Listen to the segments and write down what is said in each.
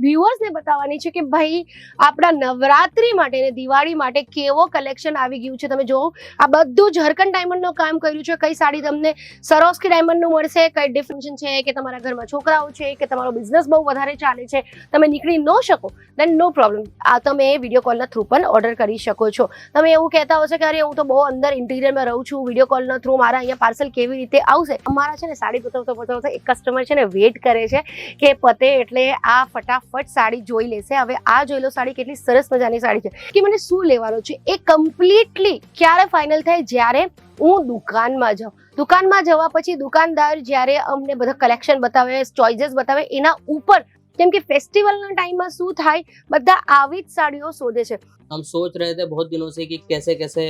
વ્યુઅર્સને બતાવવાની છે કે ભાઈ આપણા નવરાત્રી માટે ને દિવાળી માટે કેવો કલેક્શન આવી ગયું છે. તમે જોવો આ બધું ઝરકન ડાયમંડનું કામ કર્યું છે. કઈ સાડી તમને સરોસ્કી ડાયમંડનું મળશે, કઈ ડિફરન્સ છે કે તમારા ઘરમાં છોકરાઓ છે કે તમારો બિઝનેસ બહુ વધારે ચાલે છે, તમે નીકળી ન શકો, દેન નો પ્રોબ્લેમ. આ તમે વિડીયો કોલના થ્રુ પણ ઓર્ડર કરી શકો છો. તમે એવું કહેતા હશો કે અરે હું તો બહુ અંદર ઇન્ટિરિયરમાં રહું છું, વિડીયો કોલના થ્રુ મારા અહીંયા પાર્સલ કેવી રીતે આવશે? અમારા છે ને સાડી બતાવતા એક કસ્ટમર છે ને વેઇટ કરે છે કે પતે એટલે આ ફટાફટ સાડી જોઈ લેશે. હવે આ જોઈ લો સાડી કેટલી સરસ મજાની સાડી છે કે મને શું લેવાનું છે એ કમ્પ્લીટલી ક્યારે ફાઇનલ થાય? જ્યારે હું દુકાનમાં જાઉં. દુકાનમાં જવા પછી દુકાનદાર જ્યારે અમને બધા કલેક્શન બતાવે, ચોઇસીસ બતાવે, એના ઉપર કેમ કે फेस्टिवलના ટાઈમમાં શું થાય, બધા આવી જ સાડીઓ શોધે છે. हम सोच रहे थे बहुत दिनों से कि कैसे कैसे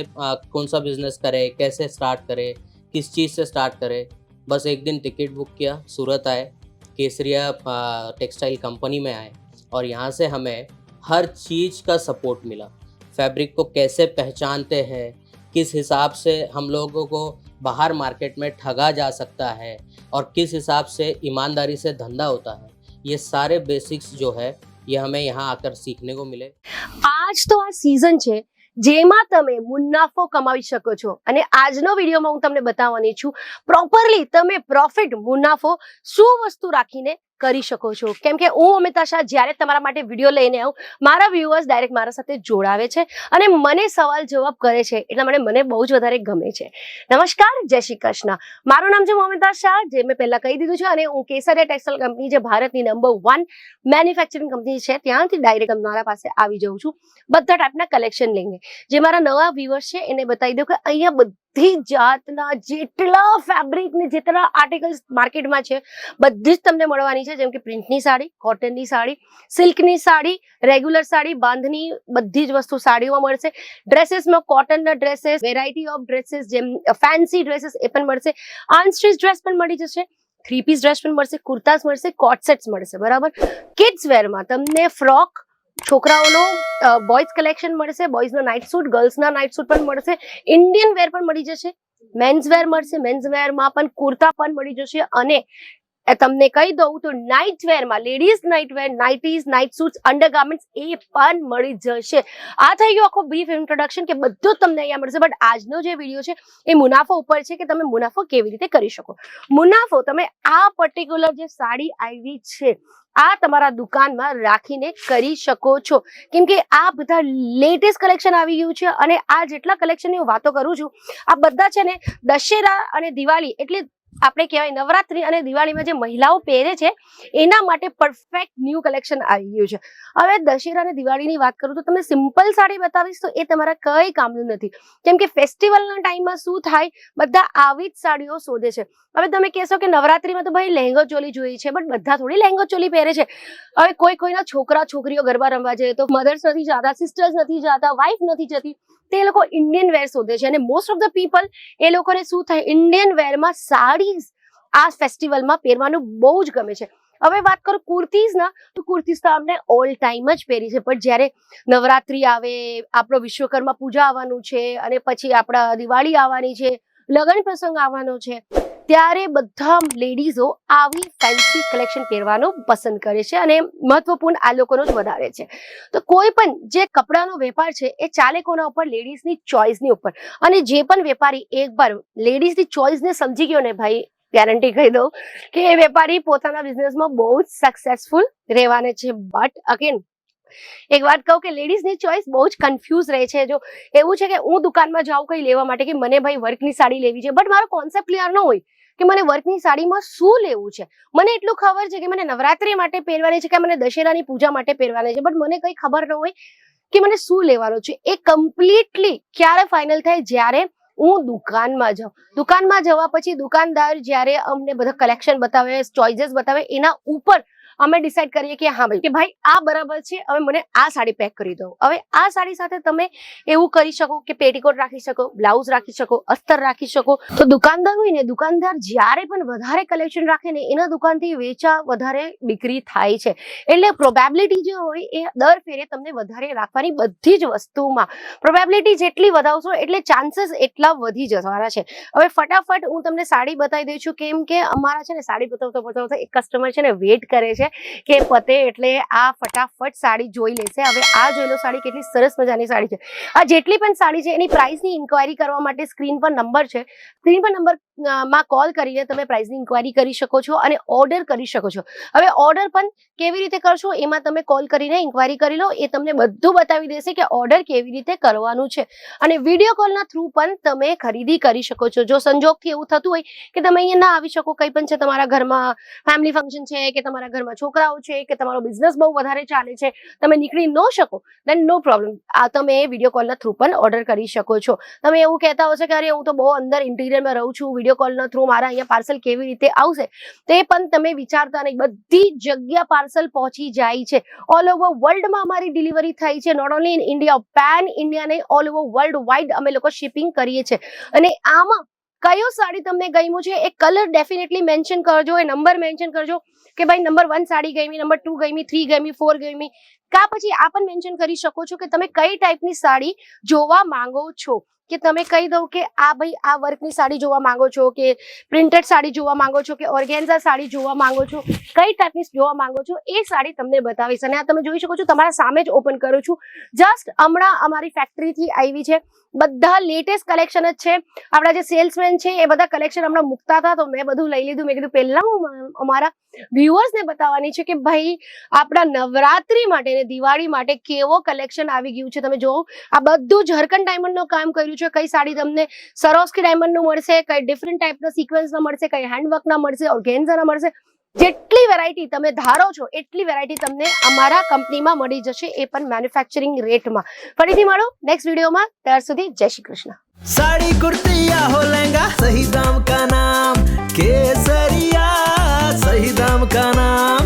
कौन सा बिजनेस करें, कैसे स्टार्ट करें, किस चीज़ से स्टार्ट करें. बस एक दिन टिकट बुक किया, सूरत आए, केसरिया टेक्सटाइल कंपनी में आए और यहाँ से हमें हर चीज़ का सपोर्ट मिला. फैब्रिक को कैसे पहचानते हैं, किस हिसाब से हम लोगों को बाहर मार्केट में ठगा जा सकता है और किस हिसाब से ईमानदारी से धंधा होता है, ये सारे बेसिक्स जो है ये हमें यहाँ आकर सीखने को मिले. આજ તો આ સીઝન છે જેમાં તમે મુનાફો કમાવી શકો છો અને આજનો વિડીયોમાં હું તમને બતાવવાની છું પ્રોપરલી તમે પ્રોફિટ મુનાફો શું વસ્તુ રાખીને કરી શકો છો. કેમ કે હું અમિતા શાહ જ્યારે તમારા માટે વિડીયો લઈને આવું, મારા વ્યુઅર્સ ડાયરેક્ટ મારા સાથે જોડાવે છે અને મને સવાલ જવાબ કરે છે, એટલા માટે મને બહુ જ વધારે ગમે છે. નમસ્કાર, જય શ્રી કૃષ્ણ. મારું નામ છે અમિતા શાહ, જે મેં પહેલા કહી દીધું છે, અને હું કેસરિયા ટેક્સટાઇલ કંપની, જે ભારતની નંબર 1 મેન્યુફેક્ચરિંગ કંપની છે, ત્યાંથી ડાયરેક્ટ તમારા પાસે આવી જાઉં છું બધા ટાઈપના કલેક્શન લઈને. જે મારા નવા વ્યુઅર્સ છે એને બતાવી દઉં કે અહીંયા બધી જાતના જેટલા ફેબ્રિક ને જેટલા આર્ટિકલ્સ માર્કેટમાં છે બધી જ તમને મળવાની છે. જેમ કે પ્રિન્ટની સાડી, કોટનની સાડી, સિલ્કની સાડી, રેગ્યુલર સાડી, બાંધની, બધી જ વસ્તુ સાડીઓમાં મળશે. ડ્રેસીસમાં કોટનના ડ્રેસીસ, વેરાયટી ઓફ ડ્રેસીસ, જેમ ફેન્સી ડ્રેસીસ એ પણ મળશે. અનસ્ટિચ ડ્રેસ પણ મળી જશે, 3 પીસ ડ્રેસ પણ મળશે, કુર્તાસ મળશે, કોટ સેટ્સ મળશે. બરાબર. કિડ્સ વેરમાં તમને ફ્રોક, છોકરાઓનો બોયઝ કલેક્શન મળશે, બોયઝનો નાઇટ સૂટ, ગર્લ્સના નાઇટ સૂટ પણ મળશે, ઇન્ડિયન વેર પણ મળી જશે, મેન્સ વેર મળશે, મેન્સ વેરમાં પણ કુર્તા પણ મળી જશે. અને તમને કહી દઉં તો નાઇટ વેરમાં લેડીઝ નાઇટ વેર, નાઇટીઝ, નાઇટ સૂટ્સ, અંડરગાર્મેન્ટ્સ એ પણ મળી જશે. આ થઈ ગયું આખો બ્રીફ ઇન્ટ્રોડક્શન કે બધું જ તમને અહીંયા મળશે. બટ આજનો જે વિડીયો છે એ મુનાફો ઉપર છે કે તમે મુનાફો કેવી રીતે કરી શકો. મુનાફો તમે આ પર્ટિક્યુલર જે સાડી આવી છે આ તમારા દુકાનમાં રાખીને કરી શકો છો. કેમ કે આ બધા લેટેસ્ટ કલેક્શન આવી ગયું છે અને આ જેટલા કલેક્શનની હું વાતો કરું છું આ બધા છે ને દશેરા અને દિવાળી, એટલે આપણે કહેવાય નવરાત્રી અને દિવાળીમાં જે મહિલાઓ પહેરે છે એના માટે પરફેક્ટ ન્યૂ કલેક્શન આવી ગયું છે. હવે દશેરા અને દિવાળીની વાત કરું તો તમને સિમ્પલ સાડી બતાવીશ તો એ તમારા કઈ કામનું નથી. કેમ કે ફેસ્ટિવલના ટાઈમમાં શું થાય, બધા આવી જ સાડીઓ શોધે છે. હવે તમે કહેશો કે નવરાત્રીમાં તો ભાઈ લહેંગો ચોલી જોઈએ છે, બટ બધા થોડી લહેંગો ચોલી પહેરે છે. હવે કોઈના છોકરા છોકરીઓ ગરબા રમવા જાય તો મધર્સ નથી જતા, સિસ્ટર્સ નથી જતા, વાઇફ નથી જતી, તે લોકો ઇન્ડિયન વેર શોધે છે. અને મોસ્ટ ઓફ ધ પીપલ એ લોકોને શું થાય, ઇન્ડિયન વેરમાં સાડી આ ફેસ્ટિવલમાં પહેરવાનું બહુ જ ગમે છે. હવે વાત કરું કુર્તીઝના તો કુર્તીઝ તો આપણે ઓલ ટાઈમ જ પહેરી છે, પણ જ્યારે નવરાત્રી આવે, આપણો વિશ્વકર્મા પૂજા આવવાનું છે અને પછી આપણા દિવાળી આવવાની છે, લગ્ન પ્રસંગ આવવાનો છે, ત્યારે બધા લેડીઝો આવી ફેન્સી કલેક્શન પહેરવાનું પસંદ કરે છે અને મહત્વપૂર્ણ આ લોકોનો જ વધારે છે. તો કોઈ પણ જે કપડાનો વેપાર છે એ ચાલે કોના ઉપર? લેડીઝની ચોઇસની ઉપર. અને જે પણ વેપારી એકવાર લેડીઝની ચોઇસને સમજી ગયો ને ભાઈ, ગેરંટી કહી દઉં કે એ વેપારી પોતાના બિઝનેસમાં બહુ જ સક્સેસફુલ રહેવાના છે. બટ અગેન એક વાત કહું કે લેડીઝની ચોઇસ બહુ જ કન્ફ્યુઝ રહે છે. જો એવું છે કે હું દુકાનમાં જાઉં કંઈ લેવા માટે કે મને ભાઈ વર્કની સાડી લેવી છે, બટ મારો કોન્સેપ્ટ ક્લિયર ન હોય કે મને વર્કની સાડીમાં શું લેવું છે. મને એટલું ખબર છે કે મને નવરાત્રી માટે પહેરવાની છે કે મને દશેરાની પૂજા માટે પહેરવાની છે, બટ મને કંઈ ખબર ન હોય કે મને શું લેવાનું છે. એ કમ્પ્લીટલી ક્યારે ફાઇનલ થાય? જ્યારે હું દુકાનમાં જાઉં. દુકાનમાં જવા પછી દુકાનદાર જ્યારે અમને બધા કલેક્શન બતાવે, ચોઇસીસ બતાવે, એના ઉપર અમે ડિસાઈડ કરીએ કે હા ભાઈ કે ભાઈ આ બરાબર છે, હવે મને આ સાડી પેક કરી દો. હવે આ સાડી સાથે તમે એવું કરી શકો કે પેટીકોટ રાખી શકો, બ્લાઉઝ રાખી શકો, અસ્તર રાખી શકો. તો દુકાનદાર હોય ને, દુકાનદાર જ્યારે પણ વધારે કલેક્શન રાખે ને એના દુકાનથી વેચા વધારે બિક્રી થાય છે. એટલે પ્રોબેબિલિટી જે હોય એ દર ફેરે તમને વધારે રાખવાની બધી જ વસ્તુમાં પ્રોબેબિલિટી જેટલી વધાવશો એટલે ચાન્સીસ એટલા વધી જવાના છે. હવે ફટાફટ હું તમને સાડી બતાવી દઉં છું, કેમ કે અમારા છે ને સાડી બતાવતા એક કસ્ટમર છે ને વેઇટ કરે છે છે કે પતે એટલે આ ફટાફટ સાડી જોઈ લેશે. હવે આ જોઈ લો સાડી કેટલી સરસ મજાની સાડી છે. આ જેટલી પણ સાડી છે એની પ્રાઇસની ઇન્ક્વાયરી કરવા માટે સ્ક્રીન પર નંબર છે. સ્ક્રીન પર નંબર માં કોલ કરીને તમે પ્રાઇસની ઇન્ક્વાયરી કરી શકો છો અને ઓર્ડર કરી શકો છો. હવે ઓર્ડર પણ કેવી રીતે કરશો એમાં તમે કોલ કરીને ઇન્ક્વાયરી કરી લો, એ તમને બધું બતાવી દેશે કે ઓર્ડર કેવી રીતે કરવાનું છે. અને વિડીયો કોલના થ્રુ પણ તમે ખરીદી કરી શકો છો. જો સંજોગથી એવું થતું હોય કે તમે અહીંયા ના આવી શકો, કંઈ પણ છે, તમારા ઘરમાં ફેમિલી ફંક્શન છે કે તમારા ઘરમાં છોકરાઓ છે કે તમારો બિઝનેસ બહુ વધારે ચાલે છે, તમે નીકળી ન શકો, દેન નો પ્રોબ્લેમ, આ તમે વિડીયો કોલના થ્રુ પણ ઓર્ડર કરી શકો છો. તમે એવું કહેતા હશો કે અરે હું તો બહુ અંદર ઇન્ટિરિયરમાં રહું છું, વિડીયો કોલના થ્રુ મારા અહીંયા પાર્સલ કેવી રીતે આવશે, તે પણ તમે વિચારતા નહીં. બધી જગ્યા પાર્સલ પહોંચી જાય છે. ઓલ ઓવર વર્લ્ડમાં અમારી ડિલિવરી થાય છે. Not only in India, pan India નહીં, ઓલ ઓવર વર્લ્ડ વાઇડ અમે લોકો શિપિંગ કરીએ છીએ. અને આમાં કયો સાડી તમને ગમ્યું છે એ કલર ડેફિનેટલી મેન્શન કરજો, એ નંબર મેન્શન કરજો કે ભાઈ નંબર 1 સાડી ગમી, નંબર 2 ગમી, 3 ગમી, 4 ગમી. કા પછી આ પણ મેન્શન કરી શકો છો કે તમે કઈ ટાઈપની સાડી જોવા માંગો છો, કે તમે કહી દો કે આ ભાઈ આ વર્કની સાડી જોવા માંગો છો, કે પ્રિન્ટેડ સાડી જોવા માંગો છો, કે ઓર્ગેન્ઝા સાડી જોવા માંગો છો, કઈ ટાઈપની જોવા માંગો છો એ સાડી તમને બતાવીશ. અને આ તમે જોઈ શકો છો, તમારા સામે જ ઓપન કરું છું. જસ્ટ હમણાં અમારી ફેક્ટરીથી આવી છે, બધા લેટેસ્ટ કલેક્શન જ છે. આપણા જે સેલ્સમેન છે એ બધા કલેક્શન હમણાં મૂકતા હતા તો મેં બધું લઈ લીધું. મેં કીધું પહેલા હું અમારા વ્યુઅર્સને બતાવવાની છે કે ભાઈ આપણા નવરાત્રી માટે ને દિવાળી માટે કેવો કલેક્શન આવી ગયું છે. તમે જોવો, આ બધું ઝરકન ડાયમંડનું કામ કર્યું છે. કઈ સાડી તમને સરોસ્કી ડાયમંડનું મળશે, કઈ ડિફરન્ટ ટાઈપના સિક્વન્સના મળશે, કઈ હેન્ડવર્કના મળશે, ઓર્ગેન્ઝાના મળશે. જેટલી વેરાયટી તમે ધારો છો એટલી વેરાયટી તમને અમારા કંપનીમાં મળી જશે, એ પણ મેન્યુફેક્ચરિંગ રેટમાં. ફરીથી મળો નેક્સ્ટ વિડીયોમાં. ત્યાર સુધી જય શ્રી કૃષ્ણ. साड़ी कुर्ती या हो लहंगा, सही दाम का नाम केसरिया, सही दाम का नाम.